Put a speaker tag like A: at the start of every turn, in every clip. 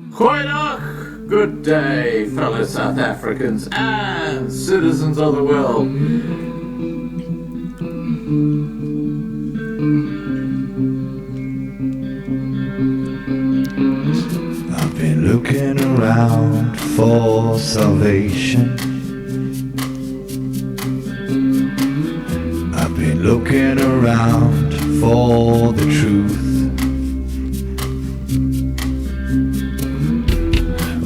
A: Goeiedag, good day, fellow South Africans and citizens of the world.
B: I've been looking around for salvation. I've been looking around for the truth.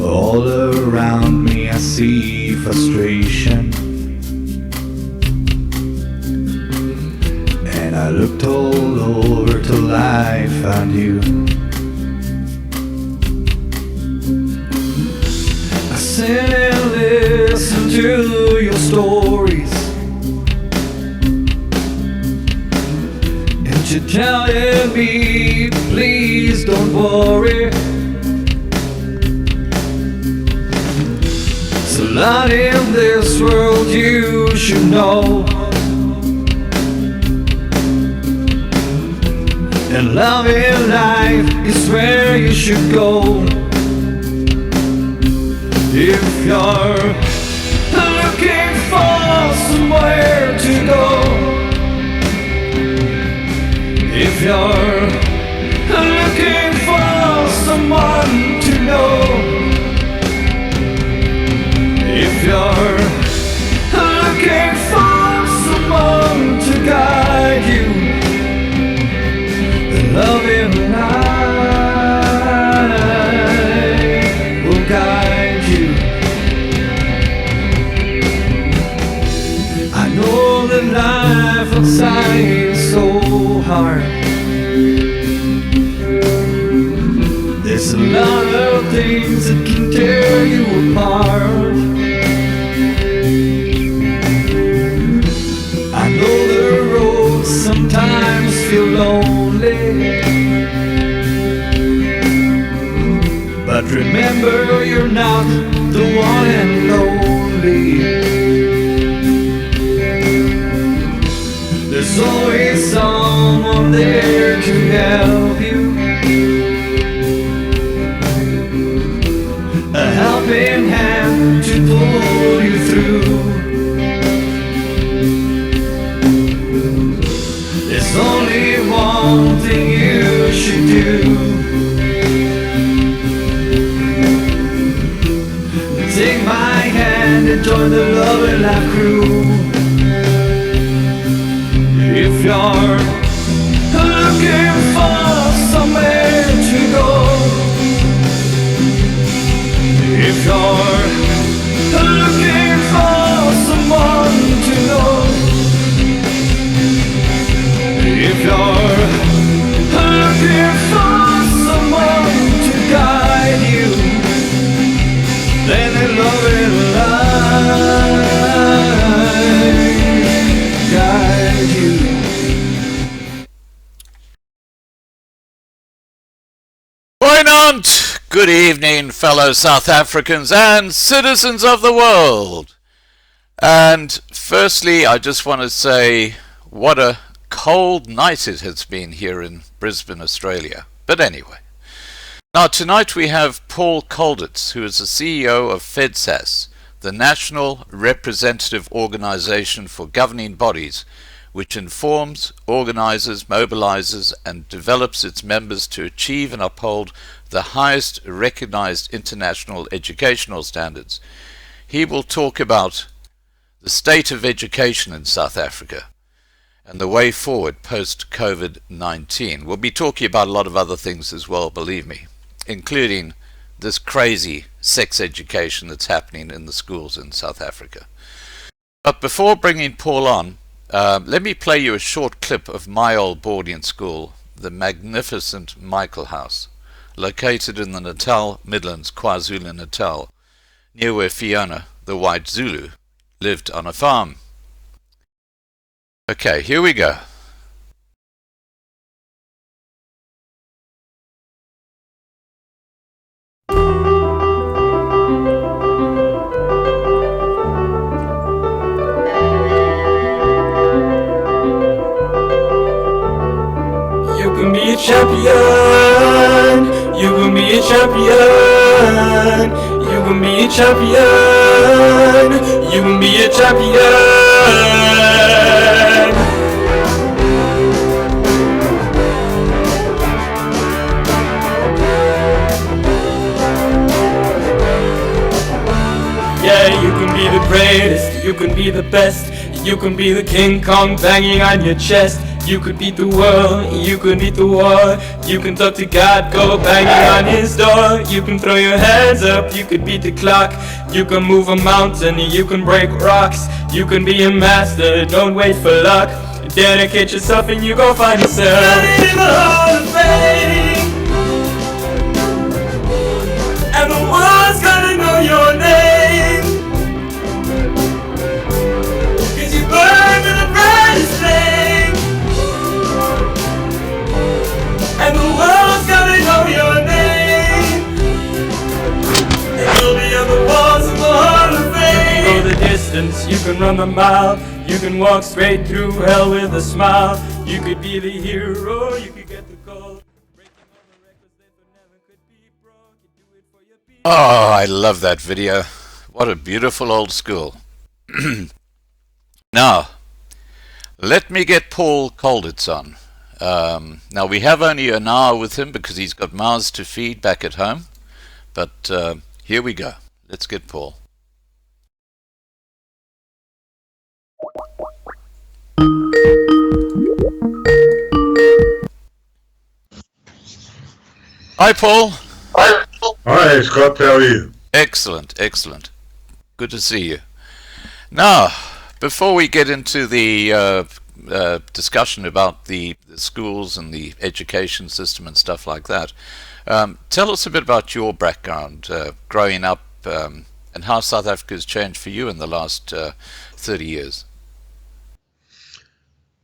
B: All around me I see frustration, and I looked all over till I found you. I sit and listen to your stories, and you're telling me, please don't worry. There's a lot in this world you should know, and love in life is where you should go. If you're looking for somewhere to go, if you're looking for someone to know, if you're looking for someone to guide you, then love in life will guide you. I know that life outside is so hard. There's a lot of things that can tear you apart. I know the roads sometimes feel lonely, but remember you're not the one and only. There's always someone there to help you, a helping hand to pull you through. There's only one thing you should do: take my hand and join the Love and Life crew. If you're looking for somewhere to go, if you're looking for someone to know, if you're looking for someone to guide you, then the love and life guide you.
A: Goeienaand, good evening, fellow South Africans and citizens of the world. And firstly, I just want to say what a cold night it has been here in Brisbane, Australia. But anyway, now tonight we have Paul Colditz, who is the CEO of FEDSAS, the National Representative Organization for Governing Bodies, which informs, organizes, mobilizes, and develops its members to achieve and uphold the highest recognized international educational standards. He will talk about the state of education in South Africa and the way forward post-COVID-19. We'll be talking about a lot of other things as well, believe me, including this crazy sex education that's happening in the schools in South Africa. But before bringing Paul on, let me play you a short clip of my old boarding school, the magnificent Michael House, located in the Natal Midlands, KwaZulu-Natal, near where Fiona, the white Zulu, lived on a farm. Okay, here we go.
C: You can be a champion, you
B: champion. You can be a champion. You can be a champion. Yeah, you can be the greatest, you can be the best, you can be the King Kong banging on your chest. You could beat the world, you could beat the war. You can talk to God, go banging on his door. You can throw your hands up, you could beat the clock. You can move a mountain, you can break rocks. You can be a master, don't wait for luck. Dedicate yourself and you go find yourself in the Hall of Fame. And the world's gonna know your name, 'cause you burn in the brightest flame. And the world's gonna know your name, and you'll be on the walls of the Hall of Fame. You can go the distance, you can run the mile. You can walk straight through hell with a smile. You could be the hero, you could get the gold. Breaking all the records that never could be broke. You do it for your people.
A: Oh, I love that video. What a beautiful old school. Now, let me get Paul Colditz on. Now, we have only an hour with him because he's got mouths to feed back at home. But here we go. Let's get Paul. Hi, Paul.
C: Hi, Scott. How are you?
A: Excellent, excellent. Good to see you. Now, before we get into the discussion about the schools and the education system and stuff like that, tell us a bit about your background growing up and how South Africa has changed for you in the last 30 years.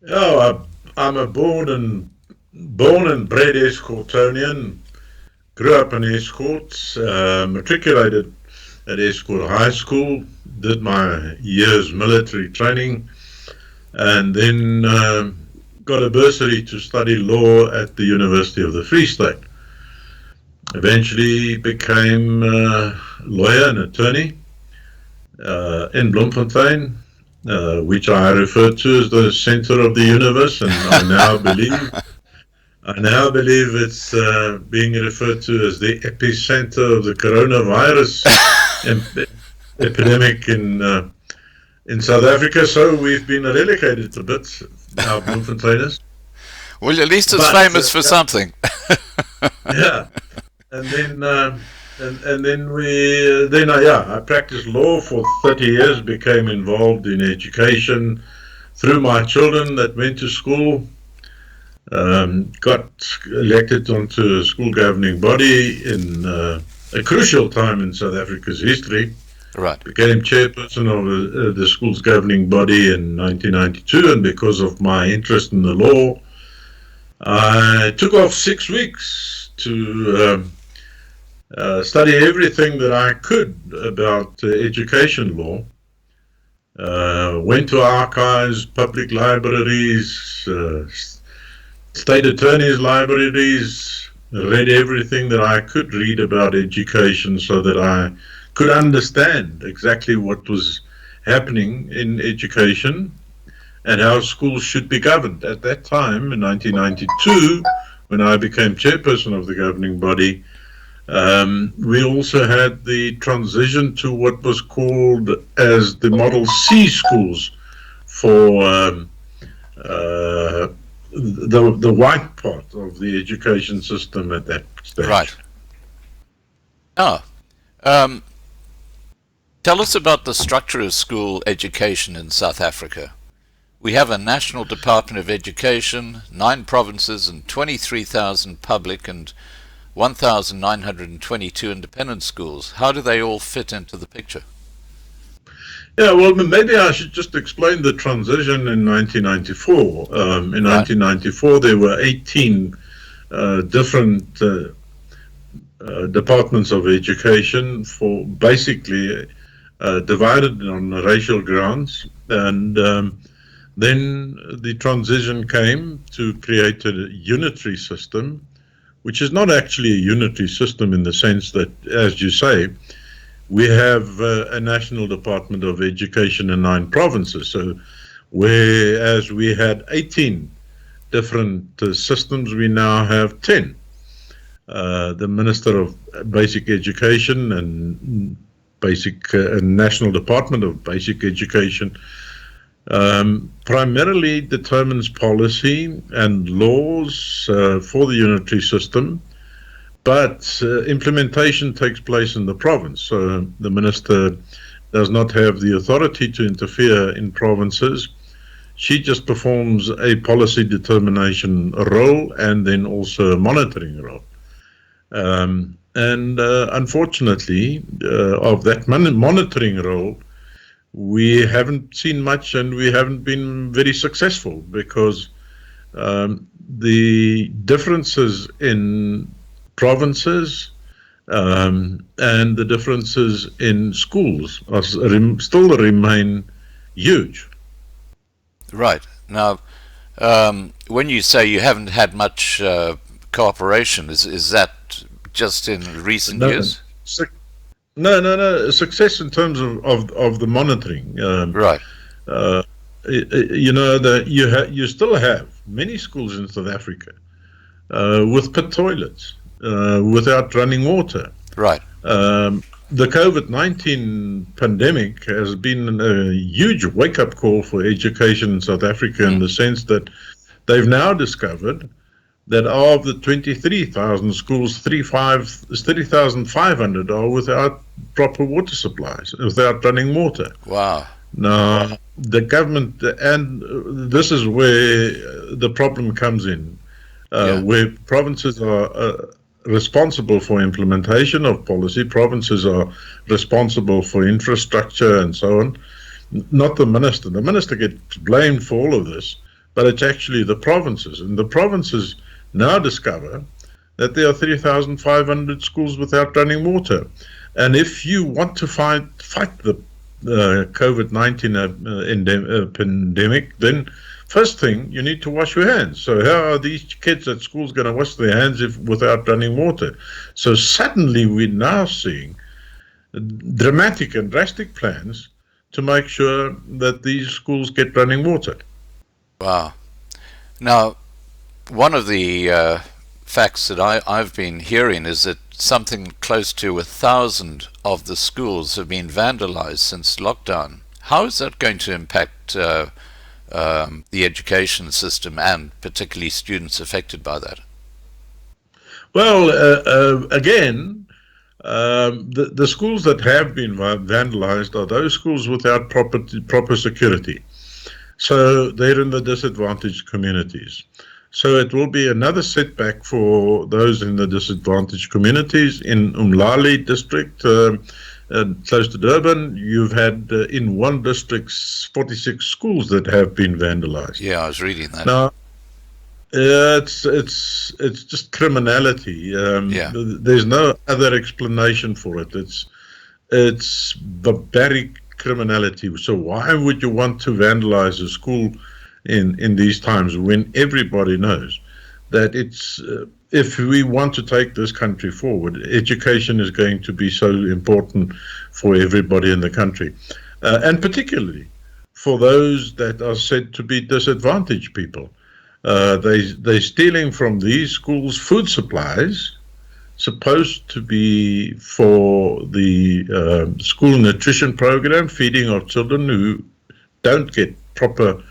C: Oh, I'm a born and bred Escortonian. Grew up in Escort, matriculated at Escort High School, did my year's military training, and then got a bursary to study law at the University of the Free State. Eventually became a lawyer and attorney in Bloemfontein, which I refer to as the center of the universe, and I now believe it's being referred to as the epicenter of the coronavirus epidemic in South Africa. So we've been relegated a bit, our Bloemfonteiners.
A: Well, at least it's famous for something.
C: Yeah, and then I practiced law for 30 years. Became involved in education through my children that went to school. Got elected onto a school governing body in a crucial time in South Africa's history.
A: Right.
C: Became chairperson of the school's governing body in 1992, and because of my interest in the law, I took off 6 weeks to study everything that I could about education law. Went to archives, public libraries, state attorneys' libraries, read everything that I could read about education so that I could understand exactly what was happening in education and how schools should be governed. At that time, in 1992, when I became chairperson of the governing body, we also had the transition to what was called as the Model C schools for the white part of the education system at that stage.
A: Right. Tell us about the structure of school education in South Africa. We have a National Department of Education, 9 provinces and 23,000 public and 1,922 independent schools. How do they all fit into the picture?
C: Yeah, well, maybe I should just explain the transition in 1994. In 1994, there were 18 different departments of education, for basically divided on racial grounds, and then the transition came to create a unitary system which is not actually a unitary system in the sense that, as you say, we have a National Department of Education in 9 provinces. So whereas we had 18 different systems, we now have 10. The Minister of Basic Education and National Department of Basic Education primarily determines policy and laws for the unitary system, but implementation takes place in the province. So the minister does not have the authority to interfere in provinces. She just performs a policy determination role and then also a monitoring role. Unfortunately, of that monitoring role, we haven't seen much, and we haven't been very successful, because the differences in provinces and the differences in schools still remain huge.
A: Right. Now, when you say you haven't had much cooperation, is that just in recent years?
C: No. Success in terms of the monitoring.
A: Right.
C: You still have many schools in South Africa with pit toilets, without running water.
A: Right.
C: The COVID-19 pandemic has been a huge wake-up call for education in South Africa, in the sense that they've now discovered that of the 23,000 schools, 30,500 are without proper water supplies, without running water.
A: Wow.
C: Now, the government, and this is where the problem comes in, where provinces are responsible for implementation of policy, provinces are responsible for infrastructure and so on, not the minister. The minister gets blamed for all of this, but it's actually the provinces. And the provinces now discover that there are 3,500 schools without running water. And if you want to fight the COVID-19 pandemic, then first thing, you need to wash your hands. So how are these kids at schools going to wash their hands without running water? So suddenly we're now seeing dramatic and drastic plans to make sure that these schools get running water.
A: Wow. Now, one of the facts that I've been hearing is that something close to 1,000 of the schools have been vandalized since lockdown. How is that going to impact the education system, and particularly students affected by that?
C: Well, again, the schools that have been vandalized are those schools without proper security. So they're in the disadvantaged communities. So it will be another setback for those in the disadvantaged communities. In Umlali district, close to Durban, you've had in one district 46 schools that have been vandalized.
A: Yeah, I was reading that.
C: Now, it's just criminality. There's no other explanation for it. It's barbaric criminality. So why would you want to vandalize a school in these times, when everybody knows that it's if we want to take this country forward, education is going to be so important for everybody in the country, and particularly for those that are said to be disadvantaged people. They're stealing from these schools food supplies supposed to be for the school nutrition program, feeding of children who don't get proper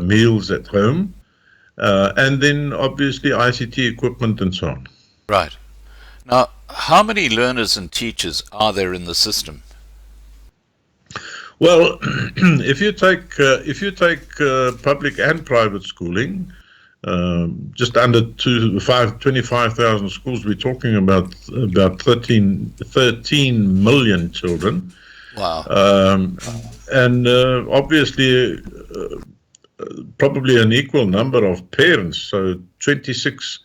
C: meals at home, and then obviously ICT equipment and so on.
A: Right. Now, how many learners and teachers are there in the system?
C: Well, if you take public and private schooling, just under 25,000 schools, we're talking about 13 million children.
A: Wow.
C: And obviously, probably an equal number of parents, so 26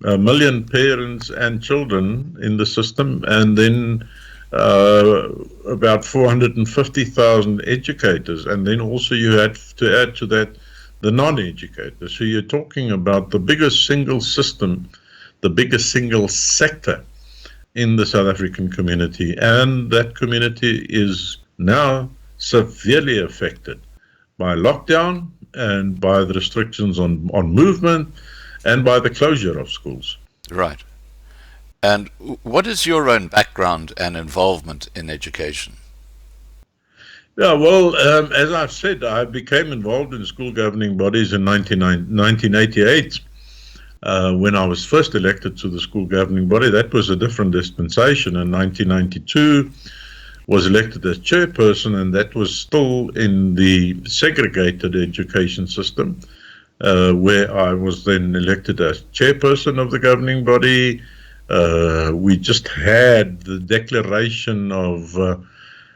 C: million parents and children in the system, and then about 450,000 educators, and then also you had to add to that the non-educators. So you're talking about the biggest single system the biggest single sector in the South African community, and that community is now severely affected by lockdown and by the restrictions on movement and by the closure of schools.
A: Right. And what is your own background and involvement in education?
C: Yeah, well, as I've said, I became involved in school governing bodies in 1988 when I was first elected to the school governing body. That was a different dispensation. In 1992, was elected as chairperson, and that was still in the segregated education system, where I was then elected as chairperson of the governing body. We just had the declaration of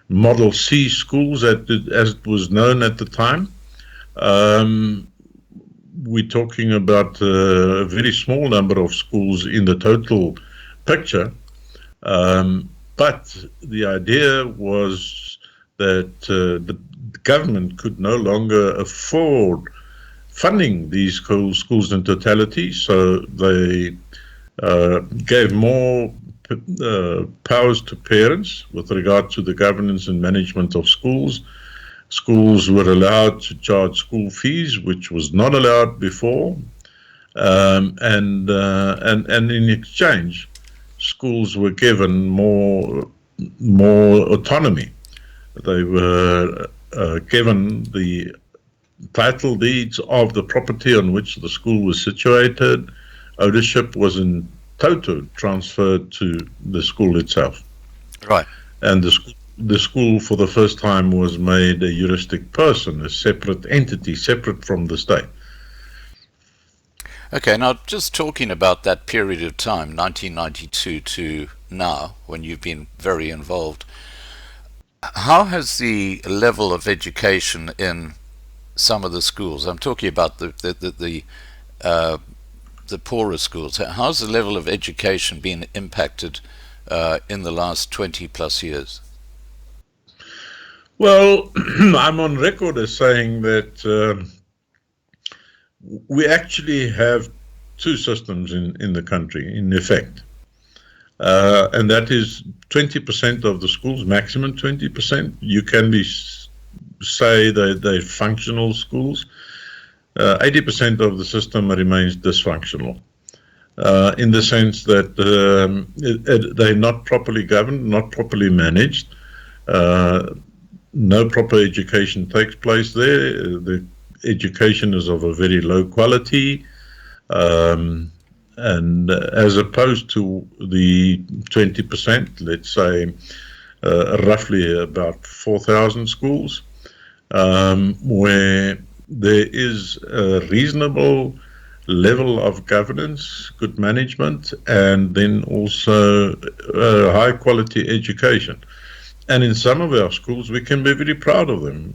C: Model C schools, as it was known at the time. We're talking about a very small number of schools in the total picture. But the idea was that the government could no longer afford funding these schools in totality, so they gave more powers to parents with regard to the governance and management of schools. Schools were allowed to charge school fees, which was not allowed before, and in exchange, schools were given more autonomy. They were given the title deeds of the property on which the school was situated. Ownership was in total transferred to the school itself.
A: Right.
C: And the school for the first time was made a heuristic person, a separate entity, separate from the state.
A: Okay, now just talking about that period of time, 1992 to now, when you've been very involved, how has the level of education in some of the schools, I'm talking about the poorer schools, how's the level of education been impacted in the last 20 plus years?
C: Well, I'm on record as saying that we actually have two systems in the country, in effect. And that is 20% of the schools, maximum 20%. You can say that they're functional schools. 80% of the system remains dysfunctional, in the sense that they're not properly governed, not properly managed. No proper education takes place there. The education is of a very low quality, and as opposed to the 20%, let's say roughly about 4,000 schools, where there is a reasonable level of governance, good management, and then also high quality education. And in some of our schools, we can be very proud of them.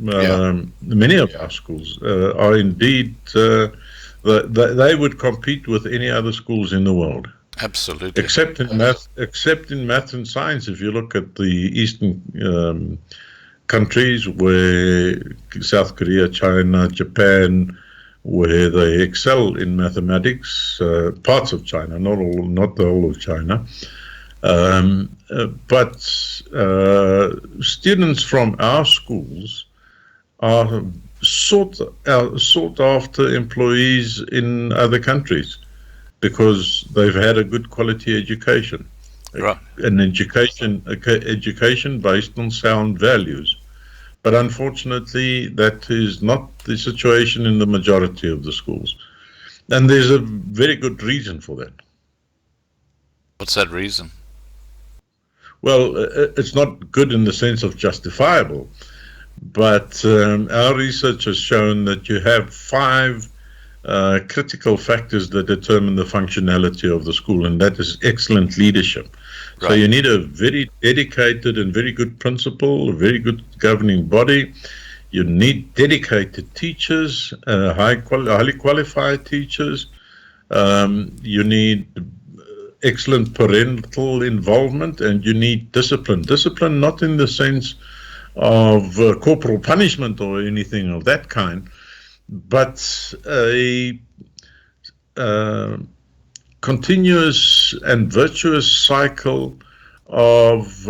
C: Many of our schools are indeed, they would compete with any other schools in the world.
A: Absolutely.
C: Except in math and science. If you look at the Eastern countries, where South Korea, China, Japan, where they excel in mathematics, parts of China, not the whole of China. But students from our schools are sought after employees in other countries because they've had a good quality education.
A: Right.
C: An education based on sound values. But unfortunately, that is not the situation in the majority of the schools. And there's a very good reason for that.
A: What's that reason?
C: Well, it's not good in the sense of justifiable, but our research has shown that you have 5 critical factors that determine the functionality of the school, and that is excellent leadership. Right. So you need a very dedicated and very good principal, a very good governing body. You need dedicated teachers, highly qualified teachers. You need excellent parental involvement, and you need discipline. Discipline not in the sense of corporal punishment or anything of that kind, but a continuous and virtuous cycle of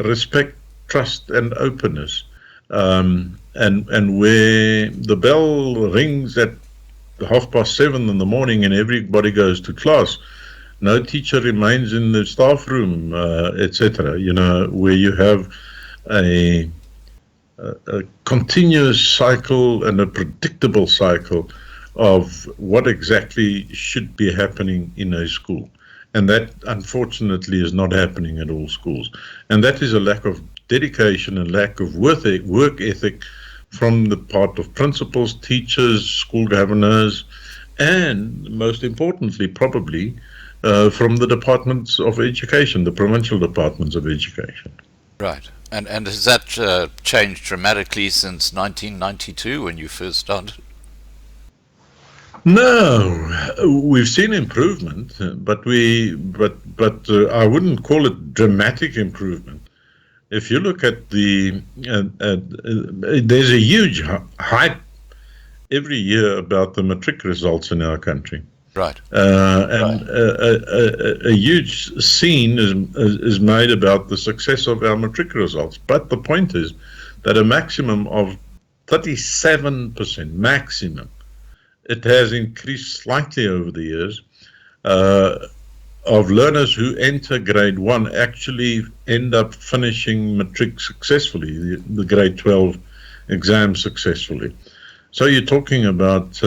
C: respect, trust, and openness. And where the bell rings at 7:30 in the morning and everybody goes to class, no teacher remains in the staff room, etc. Where you have a continuous cycle and a predictable cycle of what exactly should be happening in a school. And that, unfortunately, is not happening at all schools. And that is a lack of dedication and lack of work ethic from the part of principals, teachers, school governors, and most importantly, probably, from the departments of education, the provincial departments of education.
A: Right. And has that changed dramatically since 1992 when you first started?
C: No, we've seen improvement, but I wouldn't call it dramatic improvement. If you look at there's a huge hype every year about the matric results in our country.
A: Right.
C: And a huge scene is made about the success of our matric results. But the point is that a maximum of 37%, maximum, it has increased slightly over the years, of learners who enter grade 1 actually end up finishing matric successfully, the grade 12 exam successfully. So you're talking about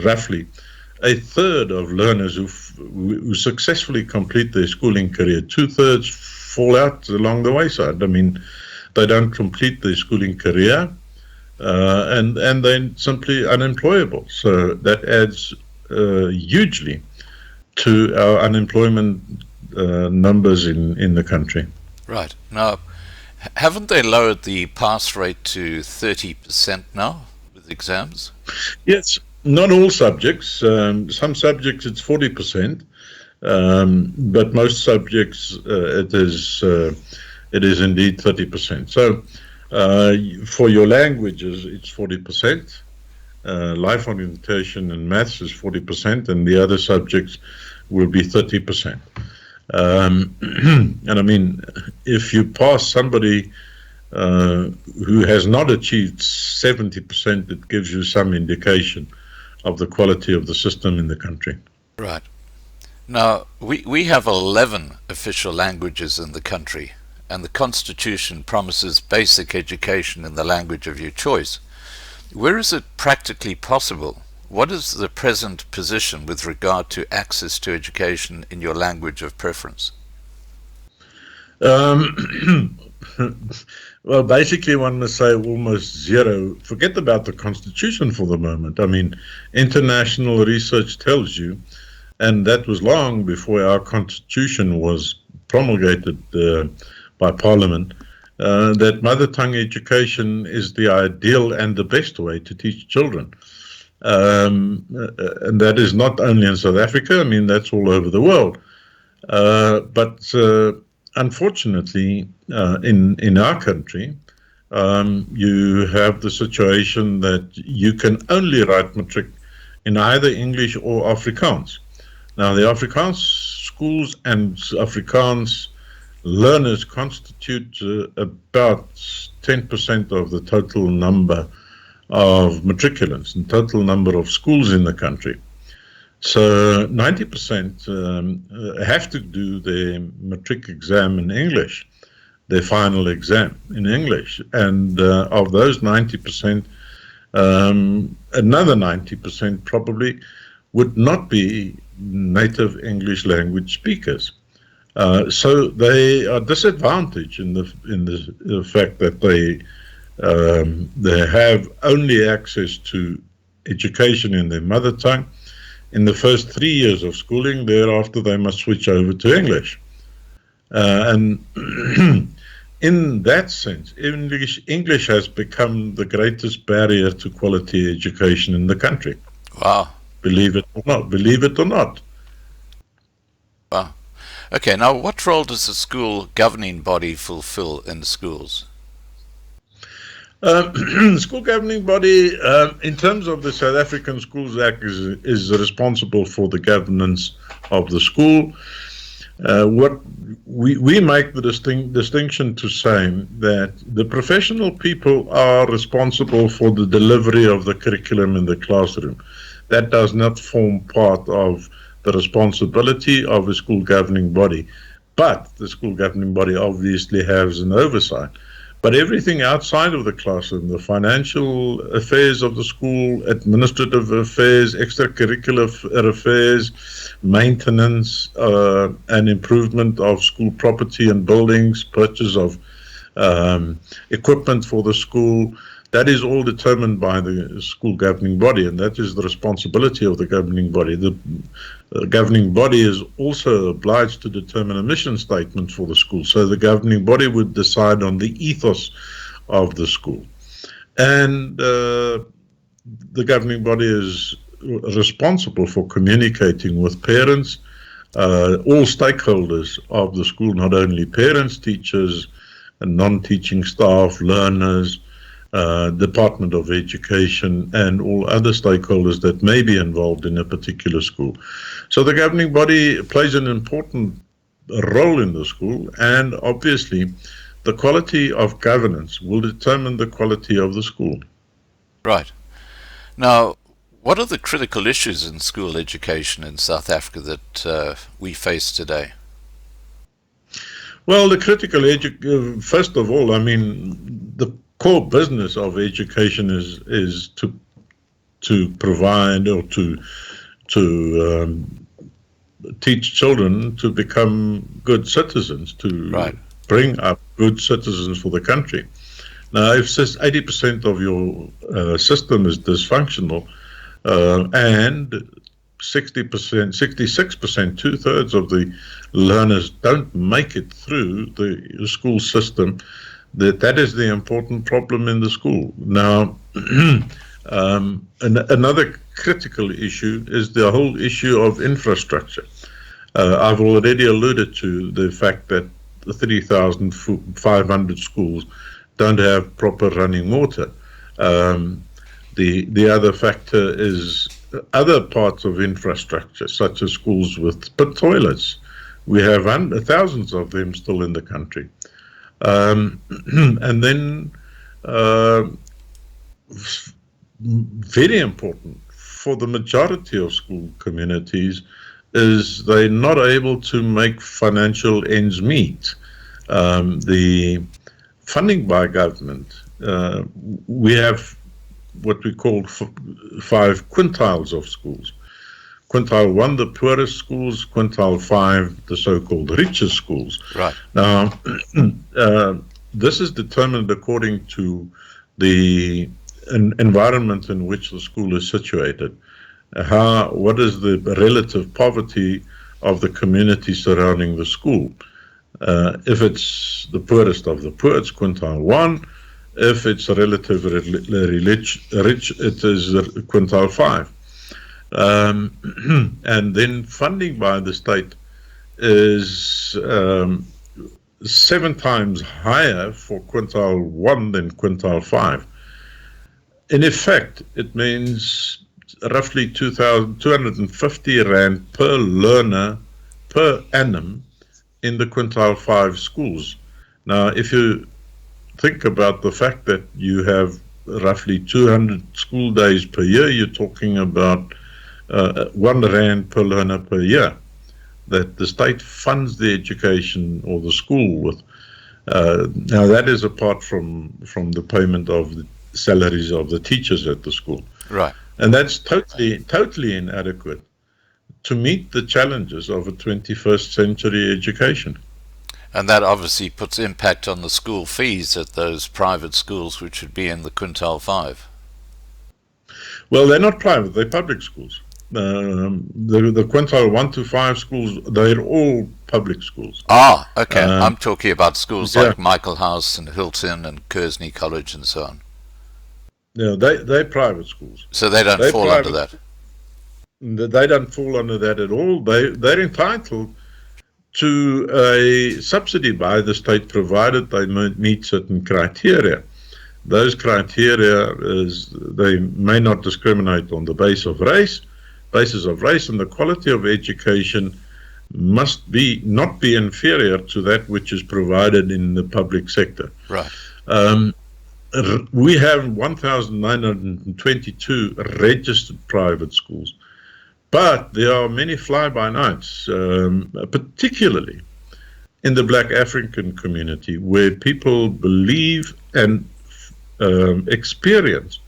C: roughly a third of learners who successfully complete their schooling career. 2/3 fall out along the wayside. I mean, they don't complete their schooling career, and they're simply unemployable. So that adds hugely to our unemployment numbers in the country.
A: Right. Now, haven't they lowered the pass rate to 30% now with exams?
C: Yes, not all subjects. Some subjects it's 40%, but most subjects it is indeed 30%. So for your languages, it's 40%. Life orientation and maths is 40%, and the other subjects will be 30%. And I mean, if you pass somebody who has not achieved 70%, it gives you some indication of the quality of the system in the country.
A: Right. Now, we have 11 official languages in the country, and the Constitution promises basic education in the language of your choice. Where is it practically possible? What is the present position with regard to access to education in your language of preference?
C: Well, basically, one must say almost zero. Forget about the Constitution for the moment. I mean, international research tells you, and that was long before our Constitution was promulgated by Parliament, that mother tongue education is the ideal and the best way to teach children. And that is not only in South Africa, I mean, that's all over the world. But unfortunately, in our country, you have the situation that you can only write matric in either English or Afrikaans. Now, the Afrikaans schools and Afrikaans learners constitute about 10% of the total number of matriculants and total number of schools in the country. So 90% have to do their matric exam in English, their final exam in English. And of those 90%, another 90% probably would not be native English language speakers. So they are disadvantaged in the fact that they have only access to education in their mother tongue in the first 3 years of schooling. Thereafter, they must switch over to English. And in that sense, English has become the greatest barrier to quality education in the country.
A: Wow.
C: Believe it or not. Believe it or not.
A: Wow. Okay, now what role does the school governing body fulfill in the schools?
C: School governing body, in terms of the South African Schools Act, is responsible for the governance of the school. What we make the distinction to saying that the professional people are responsible for the delivery of the curriculum in the classroom. That does not form part of the responsibility of a school governing body, but the school governing body obviously has an oversight. But everything outside of the classroom, the financial affairs of the school, administrative affairs, extracurricular affairs, maintenance and improvement of school property and buildings, purchase of equipment for the school, that is all determined by the school governing body, and that is the responsibility of the governing body. The governing body is also obliged to determine a mission statement for the school, so the governing body would decide on the ethos of the school. And the governing body is responsible for communicating with parents, all stakeholders of the school, not only parents, teachers, and non-teaching staff, learners, Department of Education, and all other stakeholders that may be involved in a particular school. So the governing body plays an important role in the school, and obviously the quality of governance will determine the quality of the school.
A: Right. Now, what are the critical issues in school education in South Africa that we face today?
C: Well, the critical first of all, I mean, the core business of education is to provide or to teach children to become good citizens, to bring up good citizens for the country. Now, if 80% of your system is dysfunctional and 60%, 66%, 2/3 of the learners don't make it through the school system, that is the important problem in the school. Now, another critical issue is the whole issue of infrastructure. I've already alluded to the fact that 3,500 schools don't have proper running water. The other factor is other parts of infrastructure, such as schools with pit toilets. We have thousands of them still in the country. And then, very important for the majority of school communities is they're not able to make financial ends meet. The funding by government, we have what we call 5 quintiles of schools. Quintile 1, the poorest schools; quintile 5, the so-called richest schools.
A: Right.
C: Now, this is determined according to the environment in which the school is situated. What is the relative poverty of the community surrounding the school? If it's the poorest of the poor, it's quintile 1. If it's relatively rich, it is quintile 5. And then funding by the state is 7 times higher for quintile 1 than quintile 5. In effect, it means roughly 250 Rand per learner per annum in the quintile 5 schools. Now, if you think about the fact that you have roughly 200 school days per year, you're talking about 1 Rand per learner per year that the state funds the education or the school with. Now, that is apart from the payment of the salaries of the teachers at the school.
A: Right.
C: And that's totally inadequate to meet the challenges of a 21st century education.
A: And that obviously puts impact on the school fees at those private schools, which would be in the quintile 5.
C: Well, they're not private, they're public schools. The quintile 1 to 5 schools, they're all public schools.
A: Ah, okay. I'm talking about schools like Michael House and Hilton and Kersney College and so on.
C: Yeah, they're private schools.
A: So they don't fall under that?
C: They don't fall under that at all. They're entitled to a subsidy by the state, provided they meet certain criteria. those criteria is they may not discriminate on the basis of race, and the quality of education must not be inferior to that which is provided in the public sector.
A: Right.
C: We have 1,922 registered private schools, but there are many fly-by-nights, particularly in the Black African community, where people believe and experience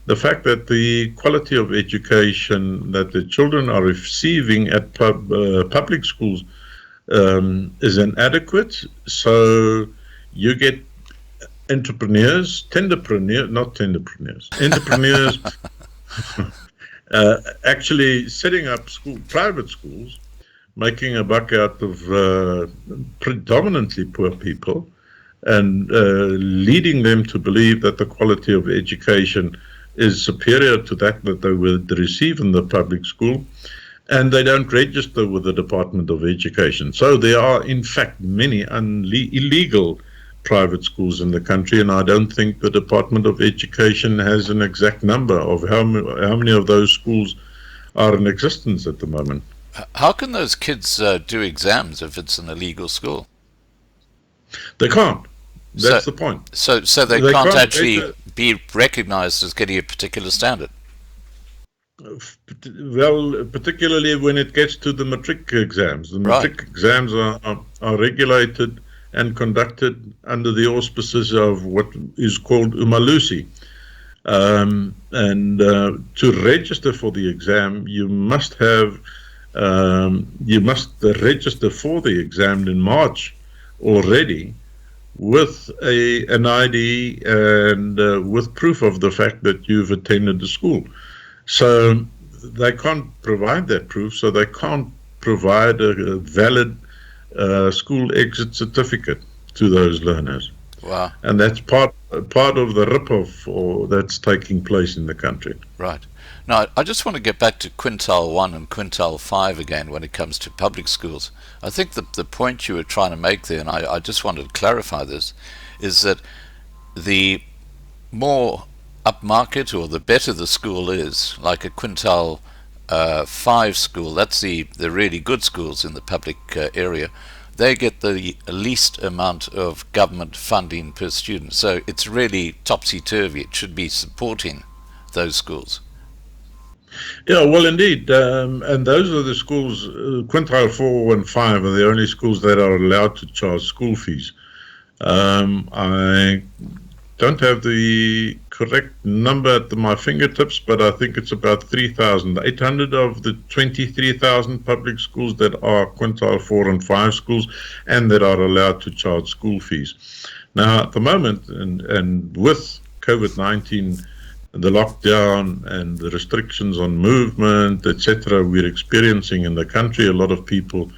C: the fact that the quality of education that the children are receiving at public schools is inadequate. So you get entrepreneurs actually setting up private schools, making a buck out of predominantly poor people, and leading them to believe that the quality of education is superior to that they would receive in the public school, and they don't register with the Department of Education. So there are, in fact, many illegal private schools in the country, and I don't think the Department of Education has an exact number of how many of those schools are in existence at the moment.
A: How can those kids do exams if it's an illegal school?
C: They can't. That's the point.
A: So they can't actually be recognized as getting a particular standard?
C: Well, particularly when it gets to the matric exams. The matric exams are regulated and conducted under the auspices of what is called umalusi. And to register for the exam, you must register for the exam in March already, with an ID and with proof of the fact that you've attended the school. So they can't provide that proof, so they can't provide a valid school exit certificate to those learners.
A: Wow.
C: And that's part of the rip-off that's taking place in the country.
A: Right. Now, I just want to get back to quintile 1 and quintile 5 again when it comes to public schools. I think the point you were trying to make there, and I just wanted to clarify this, is that the more upmarket or the better the school is, like a quintile 5 school, that's the really good schools in the public area, they get the least amount of government funding per student. So it's really topsy-turvy. It should be supporting those schools.
C: Yeah, well, indeed. And those are the schools, quintile 4 and 5 are the only schools that are allowed to charge school fees. I don't have the correct number at my fingertips, but I think it's about 3,800 of the 23,000 public schools that are quintile 4 and 5 schools and that are allowed to charge school fees. Now, at the moment, and with COVID-19, the lockdown and the restrictions on movement, etc., we're experiencing in the country, a lot of people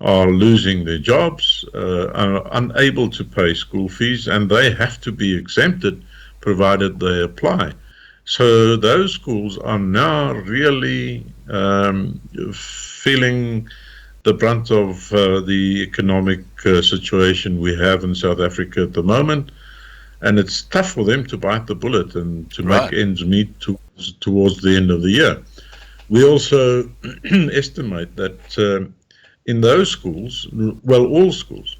C: are losing their jobs, are unable to pay school fees, and they have to be exempted provided they apply. So those schools are now really feeling the brunt of the economic situation we have in South Africa at the moment. And it's tough for them to bite the bullet and to make ends meet towards the end of the year. We also estimate that in those schools, well, all schools,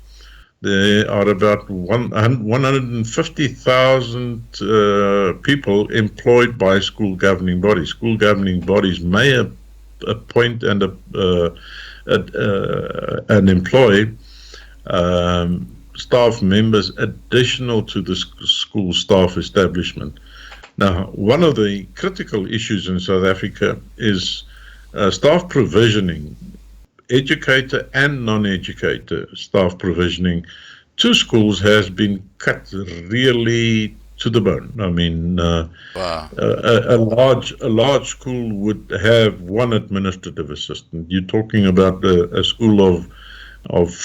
C: there are about 150,000 people employed by school governing bodies. School governing bodies may appoint and employ staff members additional to the school staff establishment. Now, one of the critical issues in South Africa is staff provisioning, educator and non-educator staff provisioning to schools has been cut really to the bone. I mean, a large school would have one administrative assistant. You're talking about a school of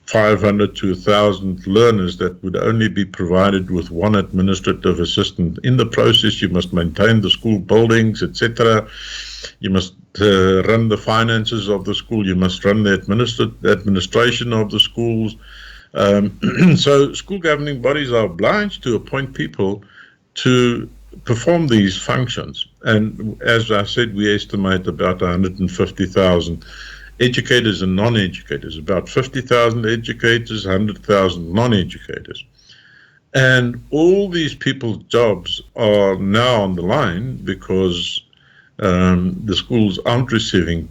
C: 500 to 1,000 learners that would only be provided with one administrative assistant. In the process, you must maintain the school buildings, etc. You must run the finances of the school. You must run the administration of the schools. So school governing bodies are obliged to appoint people to perform these functions. And as I said, we estimate about 150,000 educators and non-educators, about 50,000 educators, 100,000 non-educators. And all these people's jobs are now on the line because the schools aren't receiving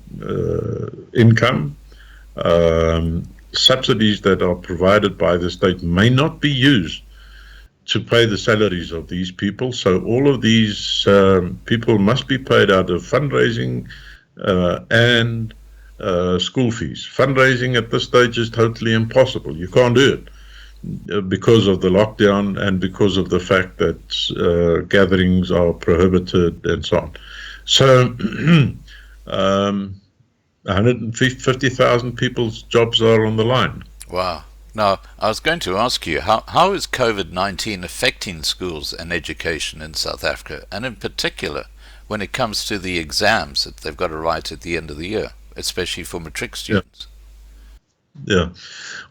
C: income. Subsidies that are provided by the state may not be used to pay the salaries of these people. So all of these people must be paid out of fundraising and school fees. Fundraising at this stage is totally impossible. You can't do it because of the lockdown and because of the fact that gatherings are prohibited and so on. So 150,000 people's jobs are on the line.
A: Wow. Now, I was going to ask you, how is COVID-19 affecting schools and education in South Africa, and in particular when it comes to the exams that they've got to write at the end of the year, especially for matric students?
C: Yeah.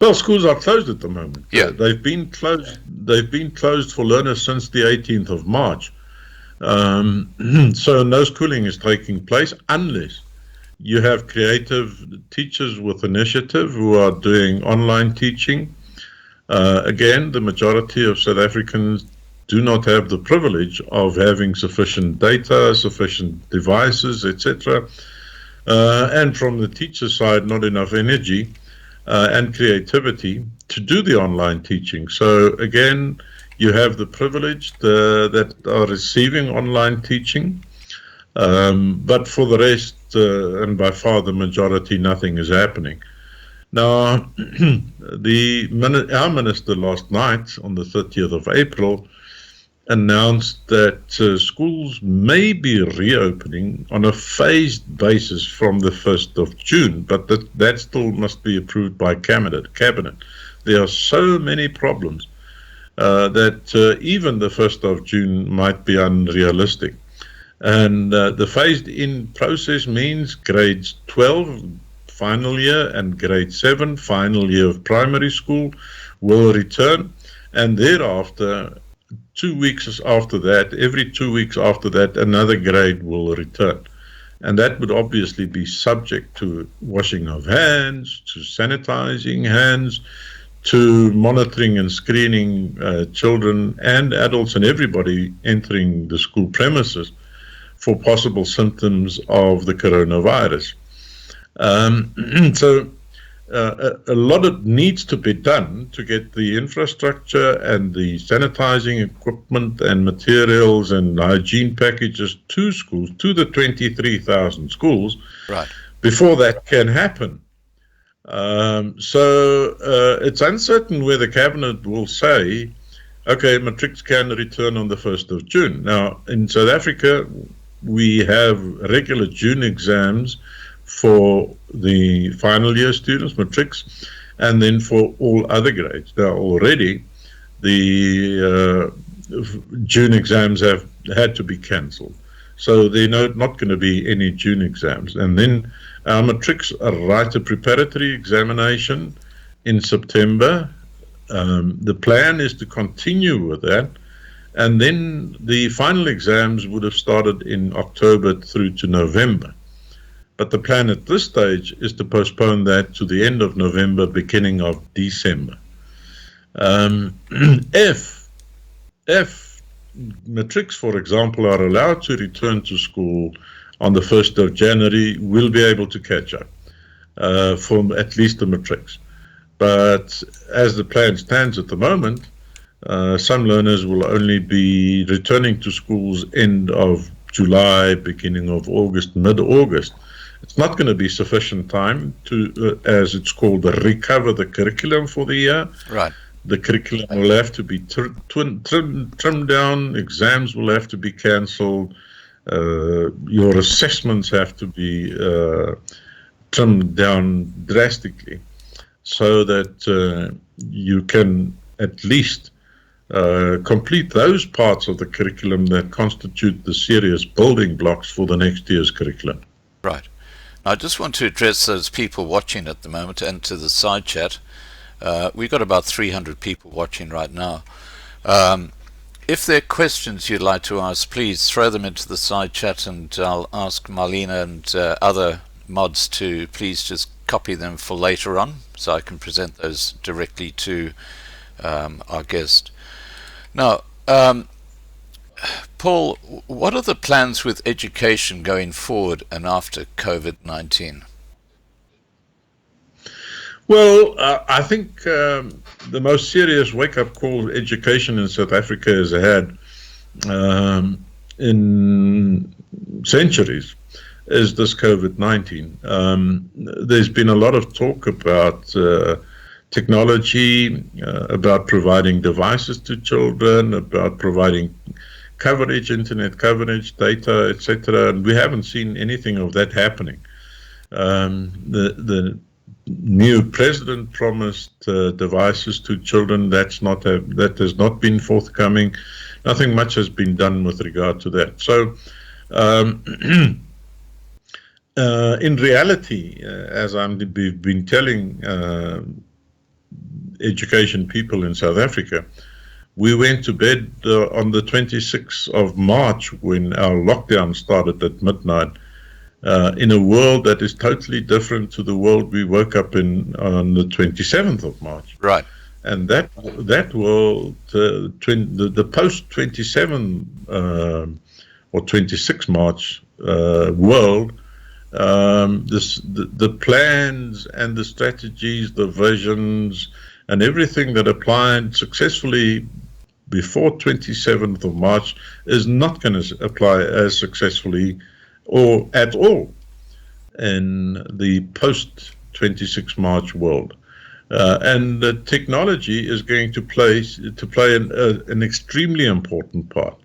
C: Well, schools are closed at the moment.
A: Yeah.
C: They've been closed. They've been closed for learners since the 18th of March. So no schooling is taking place unless you have creative teachers with initiative who are doing online teaching. Again, the majority of South Africans do not have the privilege of having sufficient data, sufficient devices, etc. And from the teacher side, not enough energy and creativity to do the online teaching. So again, you have the privileged that are receiving online teaching. But for the rest, and by far the majority, nothing is happening. Now, our minister last night, on the 30th of April, announced that schools may be reopening on a phased basis from the 1st of June, but that still must be approved by cabinet. There are so many problems that even the 1st of June might be unrealistic. And the phased-in process means grades 12, final year, and grade 7, final year of primary school, will return. And thereafter, 2 weeks after that, every 2 weeks after that, another grade will return. And that would obviously be subject to washing of hands, to sanitizing hands, to monitoring and screening children and adults and everybody entering the school premises for possible symptoms of the coronavirus. So a lot of needs to be done to get the infrastructure and the sanitizing equipment and materials and hygiene packages to schools, to the 23,000 schools,
A: Right.
C: before that can happen. So it's uncertain whether Cabinet will say, okay, matrics can return on the 1st of June. Now, in South Africa, we have regular June exams for the final year students, matrics, and then for all other grades. Now, already the June exams have had to be cancelled. So there are not going to be any June exams. And then our matrics write a preparatory examination in September. The plan is to continue with that. And then the final exams would have started in October through to November. But the plan at this stage is to postpone that to the end of November, beginning of December. If matrics, for example, are allowed to return to school on the 1st of January, we'll be able to catch up for at least the matrics. But as the plan stands at the moment, some learners will only be returning to schools end of July, beginning of August, mid-August. It's not going to be sufficient time to, as it's called, recover the curriculum for the year.
A: Right.
C: The curriculum will have to be trimmed down, exams will have to be cancelled, your assessments have to be trimmed down drastically so that you can at least complete those parts of the curriculum that constitute the serious building blocks for the next year's curriculum.
A: Right. I just want to address those people watching at the moment and to the side chat. We've got about 300 people watching right now. if there are questions you'd like to ask, please throw them into the side chat, and I'll ask Marlena and other mods to please just copy them for later on, so I can present those directly to our guest. Now, Paul, what are the plans with education going forward and after COVID-19?
C: Well, I think the most serious wake-up call education in South Africa has had in centuries is this COVID-19. There's been a lot of talk about technology, about providing devices to children, about providing coverage, internet coverage, data, etc. And we haven't seen anything of that happening. The new president promised devices to children. That has not been forthcoming. Nothing much has been done with regard to that. So, in reality, as I've been telling education people in South Africa, we went to bed on the 26th of March when our lockdown started at midnight, in a world that is totally different to the world we woke up in on the 27th of March.
A: Right.
C: And that world, the post-27 or 26 March world, the plans and the strategies, the visions, and everything that applied successfully before 27th of March is not going to apply as successfully or at all in the post-26 March world. And the technology is going to play an extremely important part.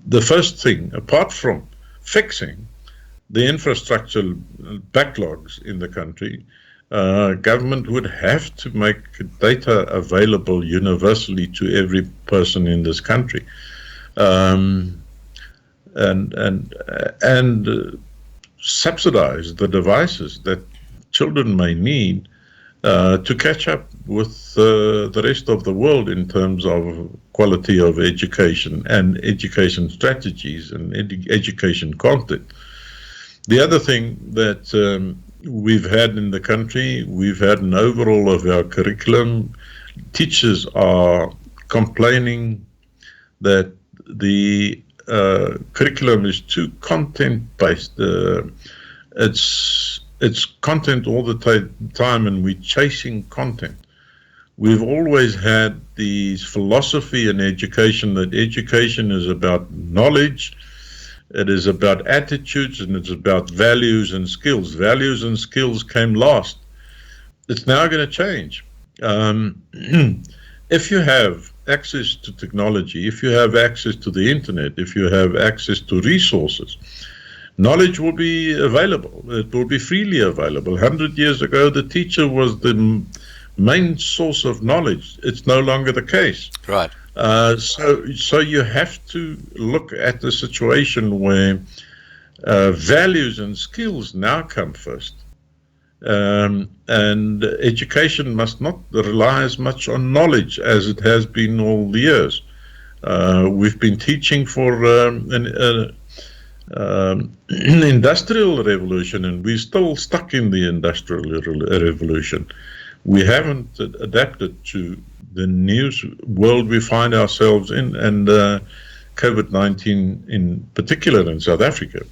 C: The first thing, apart from fixing the infrastructure backlogs in the country, government would have to make data available universally to every person in this country, and subsidize the devices that children may need to catch up with the rest of the world in terms of quality of education and education strategies and education content. The other thing that we've had in the country, we've had an overhaul of our curriculum. Teachers are complaining that the curriculum is too content-based. It's content all the time, and we're chasing content. We've always had this philosophy in education that education is about knowledge, it is about attitudes, and it's about values and skills. Values and skills came last. It's now going to change. If you have access to technology, if you have access to the internet, if you have access to resources, knowledge will be available. It will be freely available. 100 years ago, the teacher was the main source of knowledge. It's no longer the case.
A: Right.
C: So you have to look at the situation where values and skills now come first. And education must not rely as much on knowledge as it has been all the years. We've been teaching for an industrial revolution, and we're still stuck in the industrial revolution. We haven't adapted to the new world we find ourselves in, and COVID-19 in particular in South Africa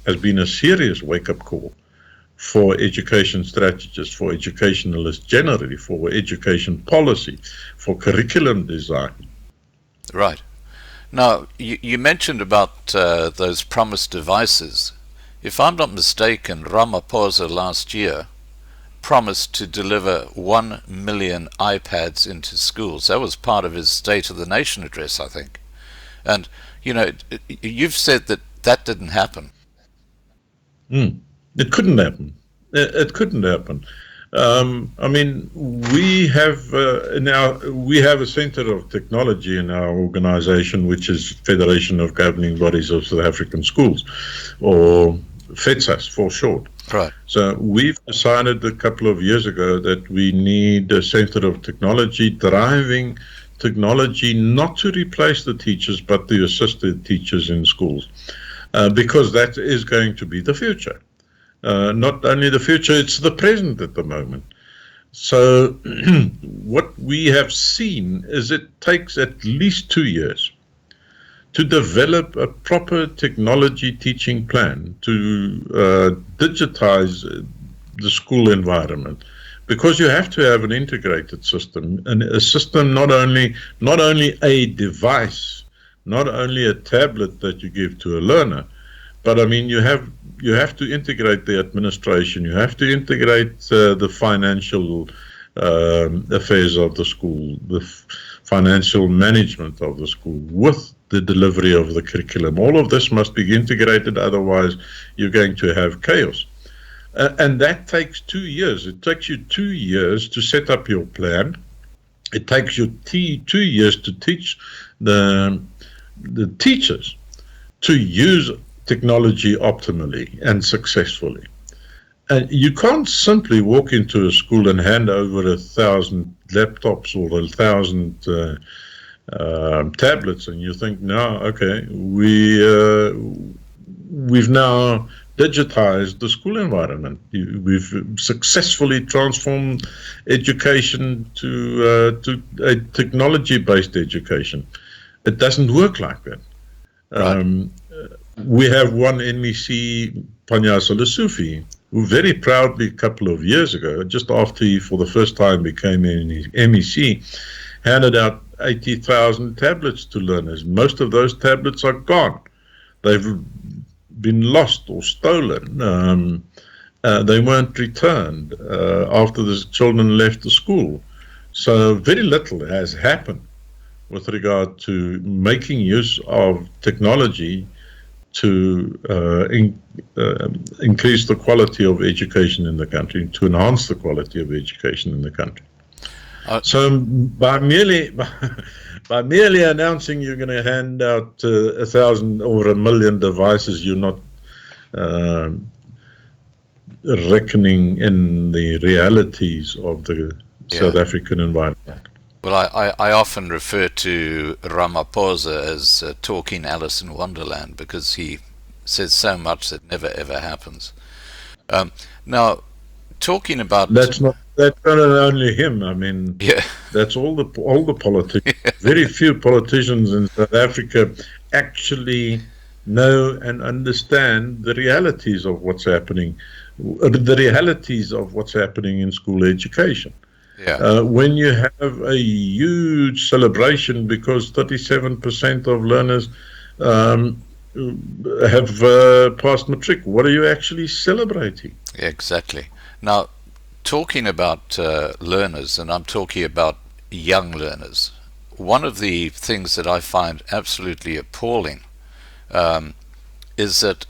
C: has been a serious wake-up call for education strategists, for educationalists generally, for education policy, for curriculum design.
A: Right. Now, you mentioned about those promised devices. If I'm not mistaken, Ramaphosa last year promised to deliver 1 million iPads into schools. That was part of his State of the Nation address, I think. And, you know, you've said that that didn't happen.
C: It couldn't happen. It couldn't happen. I mean, we have a center of technology in our organization, which is Federation of Governing Bodies of South African Schools, or FEDSAS for short.
A: Right.
C: So we've decided a couple of years ago that we need a center of technology, driving technology not to replace the teachers, but to assist the teachers in schools, because that is going to be the future. Not only the future, it's the present at the moment. So what we have seen is it takes at least 2 years to develop a proper technology teaching plan to digitize the school environment, because you have to have an integrated system, and a system not only a device, not only a tablet that you give to a learner, but I mean you have to integrate the administration, you have to integrate the financial affairs of the school, the financial management of the school with the delivery of the curriculum. All of this must be integrated, otherwise you're going to have chaos. And that takes 2 years. It takes you 2 years to set up your plan. It takes you 2 years to teach the teachers to use technology optimally and successfully. And you can't simply walk into a school and hand over 1,000 laptops or 1,000 tablets, and you think, no, okay, we've now digitized the school environment. We've successfully transformed education to a technology-based education. It doesn't work like that.
A: Right.
C: We have one MEC, Panyasa Lesufi, who very proudly a couple of years ago, just after he for the first time became MEC, handed out 80,000 tablets to learners. Most of those tablets are gone. They've been lost or stolen. They weren't returned after the children left the school. So very little has happened with regard to making use of technology to increase the quality of education in the country, to enhance the quality of education in the country. So by merely announcing you're going to hand out 1,000 or 1 million devices, you're not reckoning in the realities of the South African environment.
A: Well, I often refer to Ramaphosa as talking Alice in Wonderland, because he says so much that never ever happens. Now, talking about
C: that's not only him. I mean,
A: yeah,
C: that's all the politicians. Very few politicians in South Africa actually know and understand the realities of what's happening, in school education.
A: Yeah.
C: When you have a huge celebration because 37% of learners have passed matric, what are you actually celebrating?
A: Exactly. Now, talking about learners, and I'm talking about young learners, one of the things that I find absolutely appalling is that,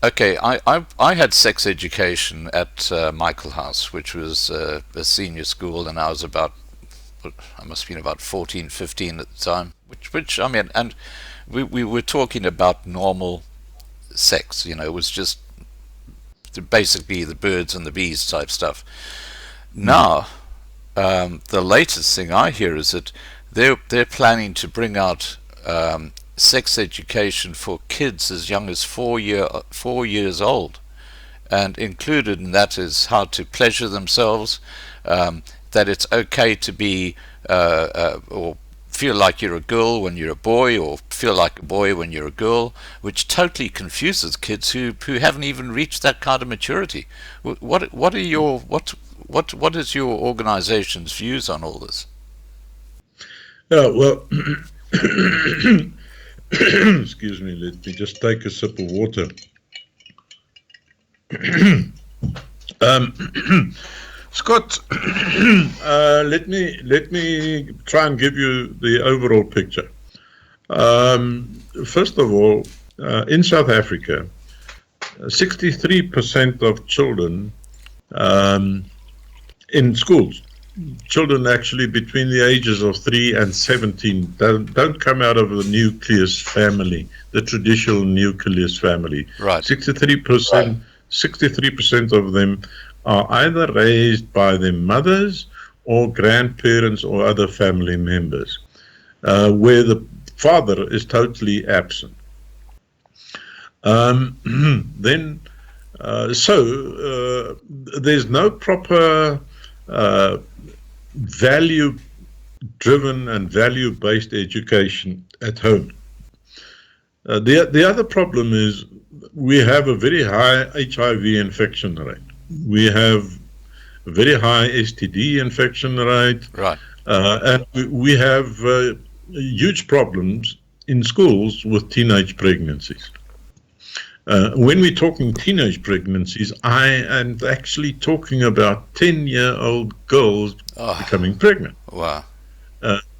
A: okay, I had sex education at Michael House, which was a senior school, and I must have been about 14, 15 at the time, which I mean, and we were talking about normal sex, it was just basically the birds and the bees type stuff. Now, the latest thing I hear is that they're planning to bring out sex education for kids as young as 4 years old, and included in that is how to pleasure themselves, that it's okay to be or feel like you're a girl when you're a boy, or feel like a boy when you're a girl, which totally confuses kids who haven't even reached that kind of maturity. What is your organization's views on all this?
C: Well, excuse me, let me just take a sip of water. Scott, let me try and give you the overall picture. First of all, in South Africa, 63% of children in schools children actually between the ages of 3 and 17 don't come out of the nucleus family, the traditional nucleus family.
A: Right.
C: 63% of them are either raised by their mothers or grandparents or other family members, where the father is totally absent. Then, there's no proper value-driven and value-based education at home. The other problem is we have a very high HIV infection rate. We have a very high STD infection rate.
A: Right.
C: And we have huge problems in schools with teenage pregnancies. When we're talking teenage pregnancies, I am actually talking about 10-year-old girls becoming pregnant.
A: Wow.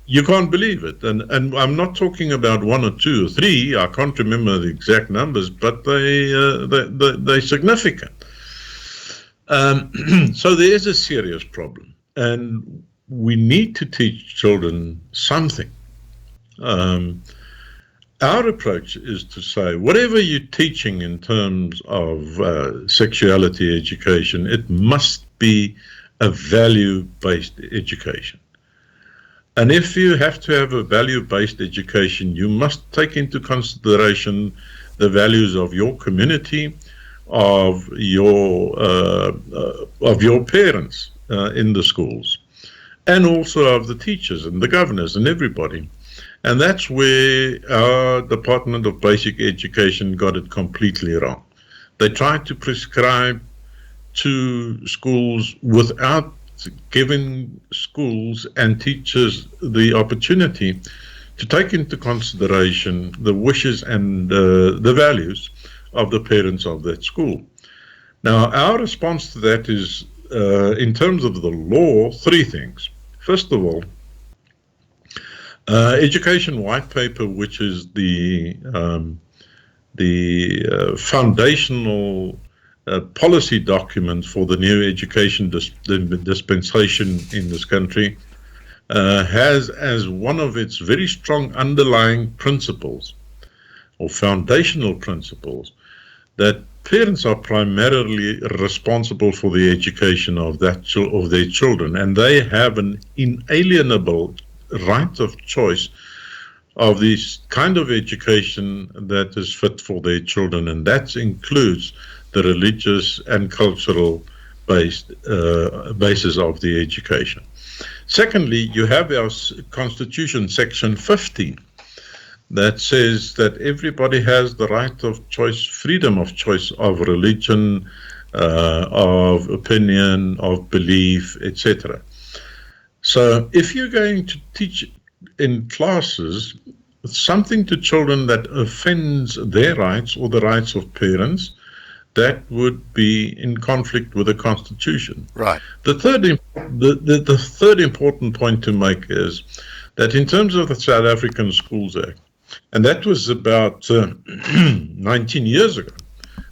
C: You can't believe it. And I'm not talking about 1 or 2 or 3. I can't remember the exact numbers, but they're significant. So there is a serious problem. And we need to teach children something. Our approach is to say, whatever you're teaching in terms of sexuality education, it must be a value-based education. And if you have to have a value-based education, you must take into consideration the values of your community, of your parents in the schools, and also of the teachers and the governors and everybody. And that's where our Department of Basic Education got it completely wrong. They tried to prescribe to schools without giving schools and teachers the opportunity to take into consideration the wishes and the values of the parents of that school. Now, our response to that is, in terms of the law, 3 things. First of all, Education White Paper, which is the foundational policy document for the new education dispensation in this country, has as one of its very strong underlying principles, or foundational principles, that parents are primarily responsible for the education of their children, and they have an inalienable right of choice of this kind of education that is fit for their children, and that includes the religious and cultural basis of the education. Secondly, you have our Constitution, Section 15, that says that everybody has the right of choice, freedom of choice of religion, of opinion, of belief, etc. So if you're going to teach in classes something to children that offends their rights or the rights of parents, that would be in conflict with the Constitution.
A: Right.
C: The third important point to make is that in terms of the South African Schools Act, and that was about 19 years ago,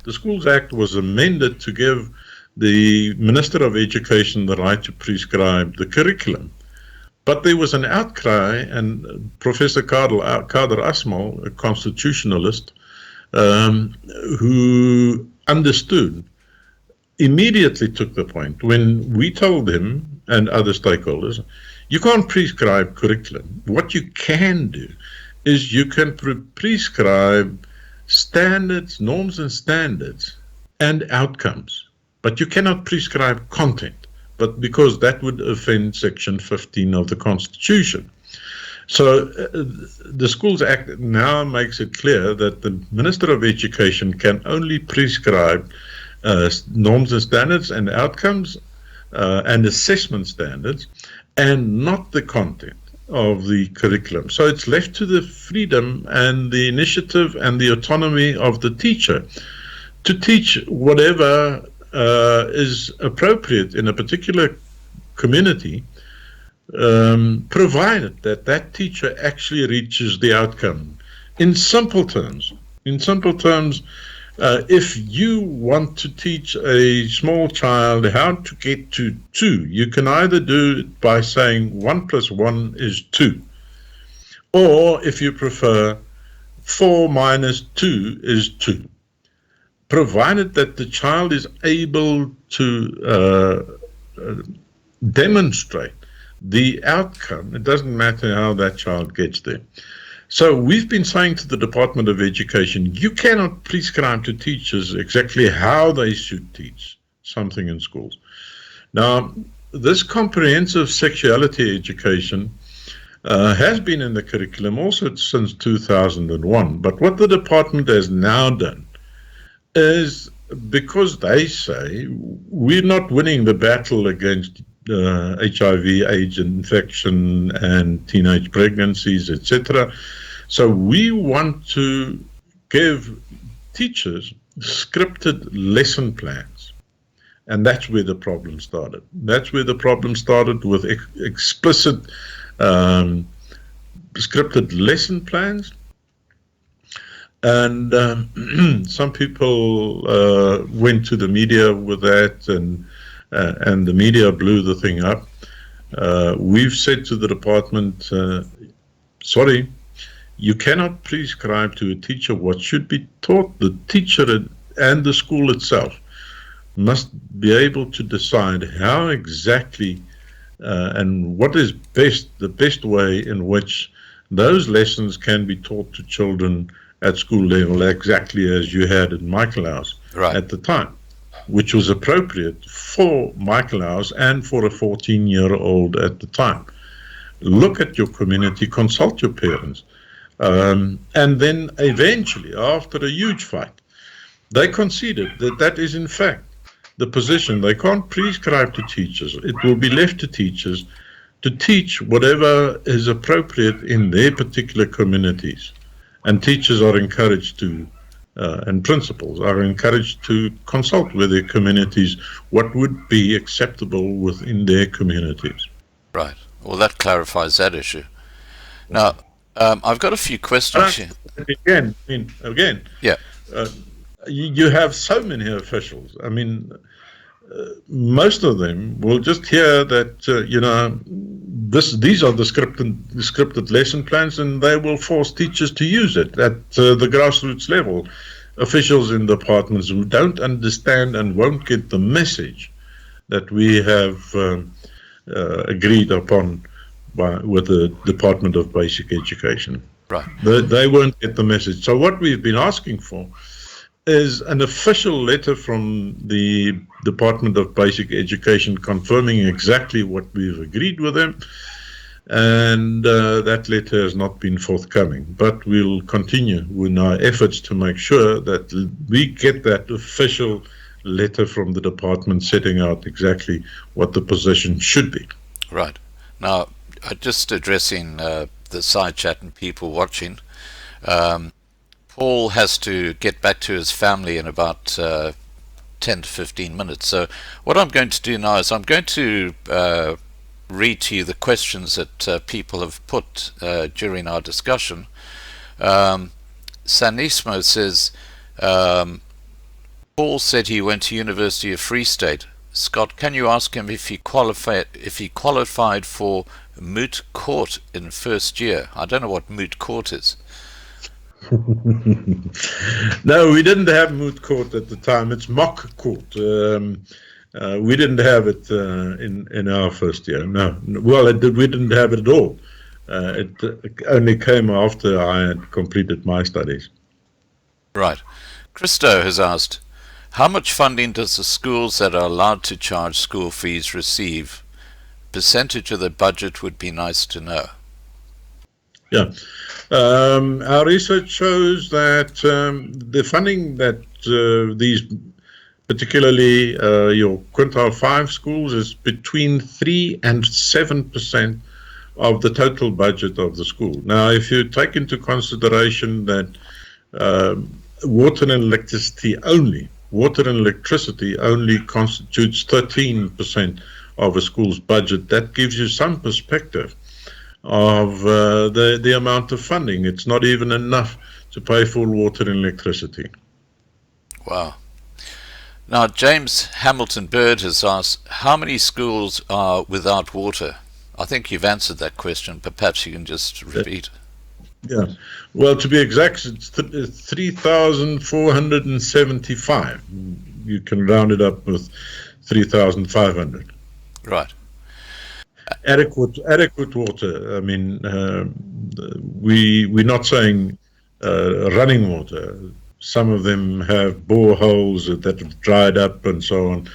C: the Schools Act was amended to give the Minister of Education the right to prescribe the curriculum. But there was an outcry, and Professor Kader Asmal, a constitutionalist, who understood, immediately took the point when we told him and other stakeholders, you can't prescribe curriculum. What you can do is you can prescribe standards, norms and standards, and outcomes. But you cannot prescribe content, but because that would offend Section 15 of the Constitution. So the Schools Act now makes it clear that the Minister of Education can only prescribe norms and standards and outcomes and assessment standards, and not the content of the curriculum. So it's left to the freedom and the initiative and the autonomy of the teacher to teach whatever is appropriate in a particular community, provided that that teacher actually reaches the outcome. In simple terms, If you want to teach a small child how to get to 2, you can either do it by saying 1 plus 1 is 2. Or, if you prefer, 4 minus 2 is 2. Provided that the child is able to demonstrate the outcome, it doesn't matter how that child gets there. So we've been saying to the Department of Education, you cannot prescribe to teachers exactly how they should teach something in schools. Now, this comprehensive sexuality education has been in the curriculum also since 2001. But what the department has now done is, because they say we're not winning the battle against HIV, AIDS infection, and teenage pregnancies, etc. So we want to give teachers scripted lesson plans. And that's where the problem started. That's where the problem started, with explicit scripted lesson plans. And some people went to the media with that, and the media blew the thing up. We've said to the department, sorry, you cannot prescribe to a teacher what should be taught. The teacher and the school itself must be able to decide how exactly and what is the best way in which those lessons can be taught to children at school level, exactly as you had in Michaelhouse at the time, which was appropriate for Michaelhouse and for a 14-year-old at the time. Look at your community, consult your parents. And then eventually, after a huge fight, they conceded that that is in fact the position. They can't prescribe to teachers. It will be left to teachers to teach whatever is appropriate in their particular communities. And teachers are encouraged to, and principals are encouraged to consult with their communities what would be acceptable within their communities.
A: Right. Well, that clarifies that issue. Now, I've got a few questions here.
C: Again,
A: yeah.
C: You have so many officials. I mean, most of them will just hear that, these are the scripted lesson plans, and they will force teachers to use it at the grassroots level. Officials in departments who don't understand and won't get the message that we have agreed upon with the Department of Basic Education.
A: Right.
C: They won't get the message. So what we've been asking for is an official letter from the Department of Basic Education confirming exactly what we've agreed with them, and that letter has not been forthcoming. But we'll continue with our efforts to make sure that we get that official letter from the department setting out exactly what the position should be.
A: Right. Now, just addressing the side chat and people watching, Paul has to get back to his family in about 10 to 15 minutes. So what I'm going to do now is I'm going to read to you the questions that people have put during our discussion. Sanismo says, Paul said he went to University of Free State. Scott, can you ask him if he qualified for moot court in first year? I don't know what moot court is.
C: No, we didn't have moot court at the time. It's mock court. We didn't have it in our first year. No, well, we didn't have it at all. It only came after I had completed my studies.
A: Right. Christo has asked, how much funding does the schools that are allowed to charge school fees receive? Percentage of the budget would be nice to know.
C: Yeah. Our research shows that the funding that these, particularly your quintile 5 schools, is between 3 and 7% of the total budget of the school. Now, if you take into consideration that water and electricity only constitutes 13% of a school's budget, that gives you some perspective of the amount of funding. It's not even enough to pay for water and electricity.
A: Wow. Now, James Hamilton Bird has asked, how many schools are without water? I think you've answered that question, but perhaps you can just repeat.
C: Yeah. Well, to be exact, it's 3,475. You can round it up with 3,500.
A: Right.
C: Adequate water. I mean, we're not saying running water. Some of them have boreholes that have dried up and so on.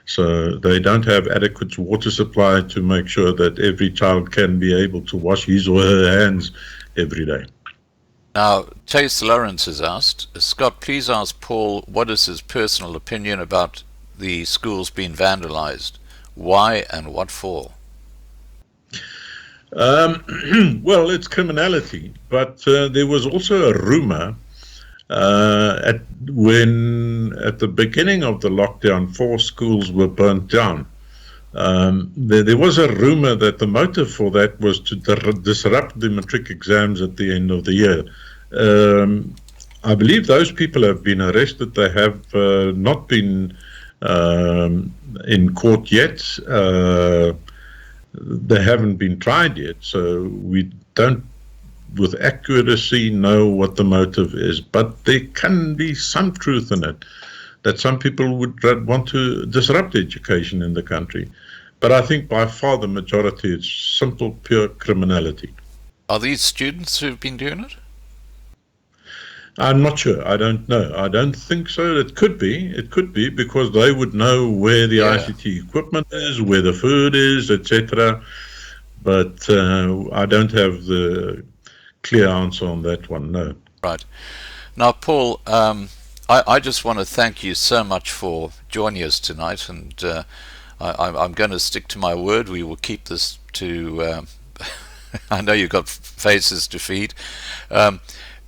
C: So they don't have adequate water supply to make sure that every child can be able to wash his or her hands every day.
A: Now, Tace Lawrence has asked, Scott, please ask Paul what is his personal opinion about the schools being vandalized. Why and what for?
C: Well, it's criminality, but there was also a rumor at the beginning of the lockdown, 4 schools were burnt down. There was a rumor that the motive for that was to disrupt the matric exams at the end of the year. I believe those people have been arrested. They have not been in court yet. They haven't been tried yet, so we don't with accuracy know what the motive is, but there can be some truth in it, that some people would want to disrupt education in the country. But I think by far the majority is simple, pure criminality.
A: Are these students who've been doing it?
C: I'm not sure. I don't know. I don't think so. It could be. It could be because they would know where the ICT equipment is, where the food is, etc. But I don't have the clear answer on that one, no.
A: Right. Now, Paul, I just want to thank you so much for joining us tonight, and I'm going to stick to my word. We will keep this to... I know you've got faces to feed.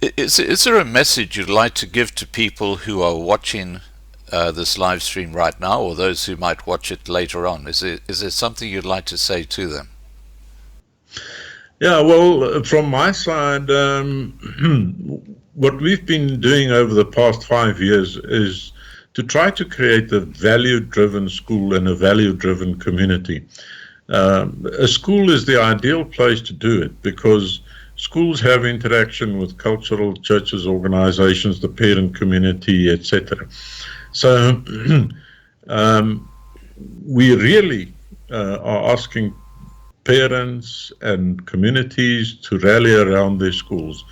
A: Is there a message you'd like to give to people who are watching this live stream right now, or those who might watch it later on? Is there something you'd like to say to them?
C: Yeah, well, from my side, what we've been doing over the past 5 years is to try to create a value-driven school and a value-driven community. A school is the ideal place to do it because schools have interaction with cultural churches, organizations, the parent community, etc. So we really are asking parents and communities to rally around their schools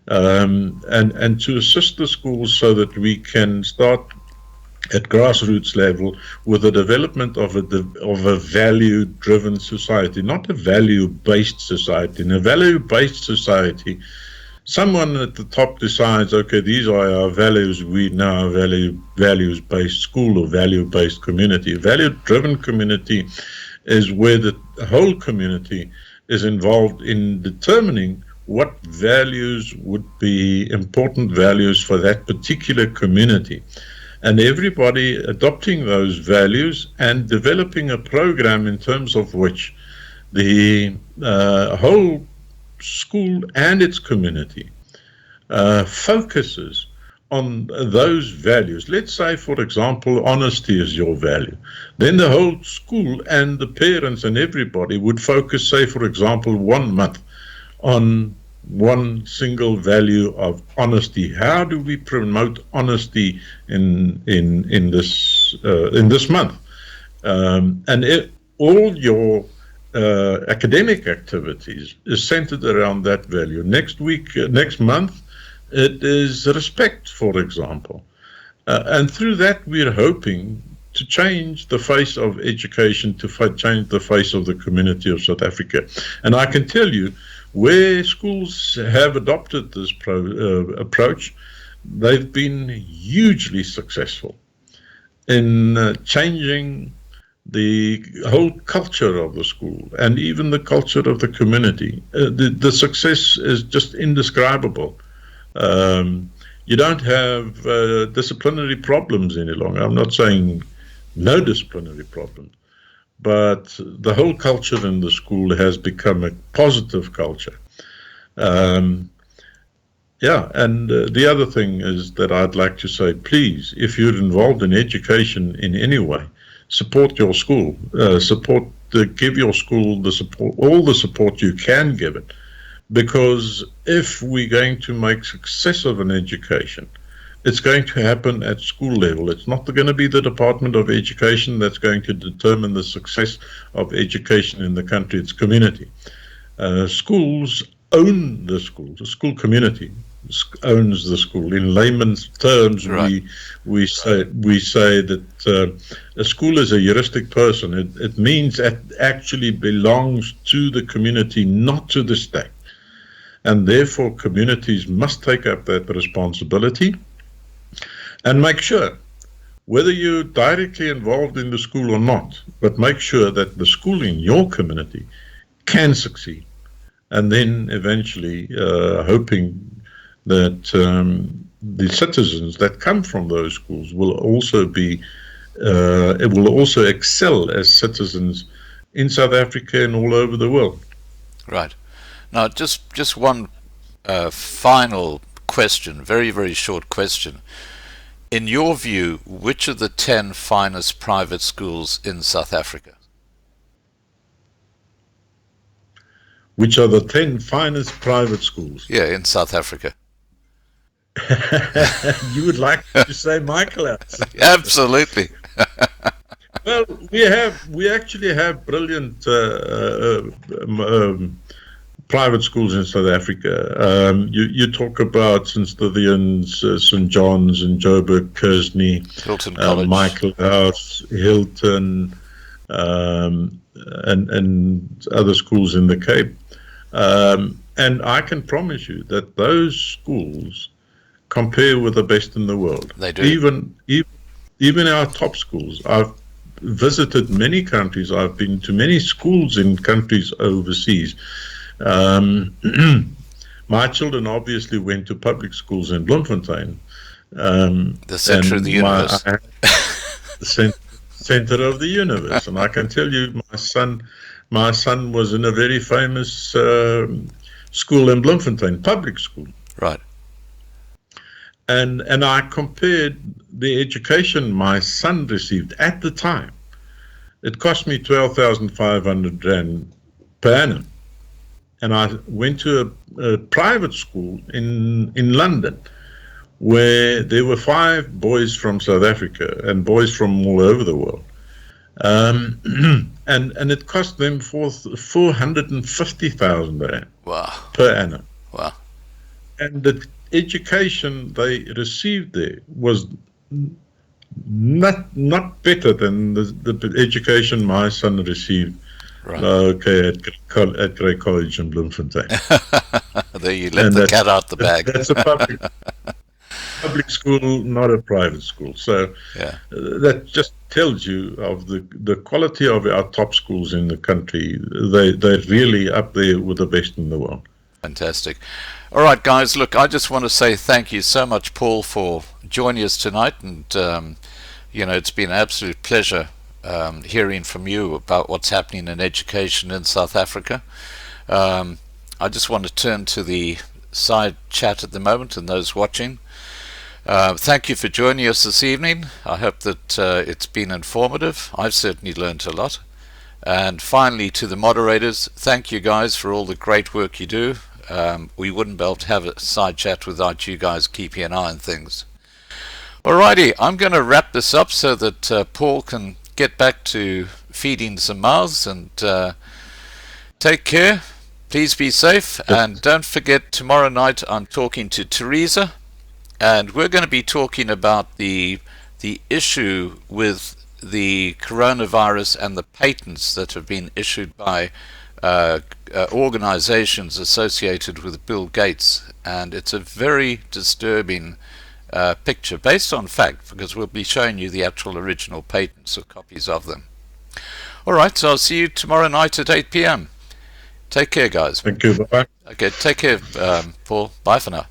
C: and to assist the schools so that we can start at grassroots level with the development of a value-driven society, not a value-based society. In a value-based society, someone at the top decides, okay, these are our values, we now are values-based school or value-based community. A value-driven community is where the whole community is involved in determining what values would be important values for that particular community. And everybody adopting those values and developing a program in terms of which the whole school and its community focuses on those values. Let's say, for example, honesty is your value. Then the whole school and the parents and everybody would focus, say, for example, 1 month on one single value of honesty. How do we promote honesty in this month? All your academic activities is centered around that value. Next month, it is respect, for example. And through that, we're hoping to change the face of education, to change the face of the community of South Africa. And I can tell you, where schools have adopted this approach, they've been hugely successful in changing the whole culture of the school and even the culture of the community. The success is just indescribable. You don't have disciplinary problems any longer. I'm not saying no disciplinary problems, but the whole culture in the school has become a positive culture. Yeah, and the other thing is that I'd like to say, please, if you're involved in education in any way, support your school, give your school the support, all the support you can give it, because if we're going to make success of an education, it's going to happen at school level. It's not going to be the Department of Education that's going to determine the success of education in the country. It's community. Schools own the school. The school community owns the school. In layman's terms,
A: Right.
C: we say that a school is a heuristic person. It means it actually belongs to the community, not to the state. And therefore, communities must take up that responsibility and make sure, whether you're directly involved in the school or not, but make sure that the school in your community can succeed. And then eventually hoping that the citizens that come from those schools will also excel as citizens in South Africa and all over the world.
A: Right. Now, just one final question, very, very short question. In your view, which are the 10 finest private schools in South Africa?
C: Which are the 10 finest private schools?
A: Yeah, in South Africa.
C: You would like to say Michael?
A: Absolutely.
C: Well, we actually have brilliant private schools in South Africa. You talk St. Stithians, St. John's in Joburg, Kersney,
A: Hilton College,
C: Michael House, Hilton, and other schools in the Cape. And I can promise you that those schools compare with the best in the world.
A: They do.
C: Even our top schools. I've visited many countries. I've been to many schools in countries overseas. My children obviously went to public schools in Bloemfontein.
A: The center of the universe.
C: The center of the universe. And I can tell you, my son was in a very famous school in Bloemfontein, public school.
A: Right.
C: And I compared the education my son received at the time. It cost me 12,500 rand per annum. And I went to a private school in London where there were 5 boys from South Africa and boys from all over the world. And it cost them 450,000 rand per annum.
A: Wow.
C: And the education they received there was not better than the education my son received.
A: Right.
C: At Grey College in Bloemfontein.
A: There you let the cat out the bag.
C: That's a public school, not a private school. So
A: yeah.
C: That just tells you of the quality of our top schools in the country. They're really up there with the best in the world.
A: Fantastic. All right, guys, look, I just want to say thank you so much, Paul, for joining us tonight. And, it's been an absolute pleasure hearing from you about what's happening in education in South Africa. I just want to turn to the side chat at the moment and those watching. Thank you for joining us this evening. I hope that it's been informative. I've certainly learned a lot. And finally, to the moderators, thank you guys for all the great work you do. We wouldn't be able to have a side chat without you guys keeping an eye on things. Alrighty, I'm going to wrap this up so that Paul can get back to feeding some mouths, and take care. Please be safe, and don't forget, tomorrow night I'm talking to Teresa, and we're going to be talking about the issue with the coronavirus and the patents that have been issued by organizations associated with Bill Gates. And it's a very disturbing picture based on fact, because we'll be showing you the actual original patents or copies of them. Alright, so I'll see you tomorrow night at 8 p.m. Take care, guys.
C: Thank you. Bye.
A: Okay, take care, Paul. Bye for now.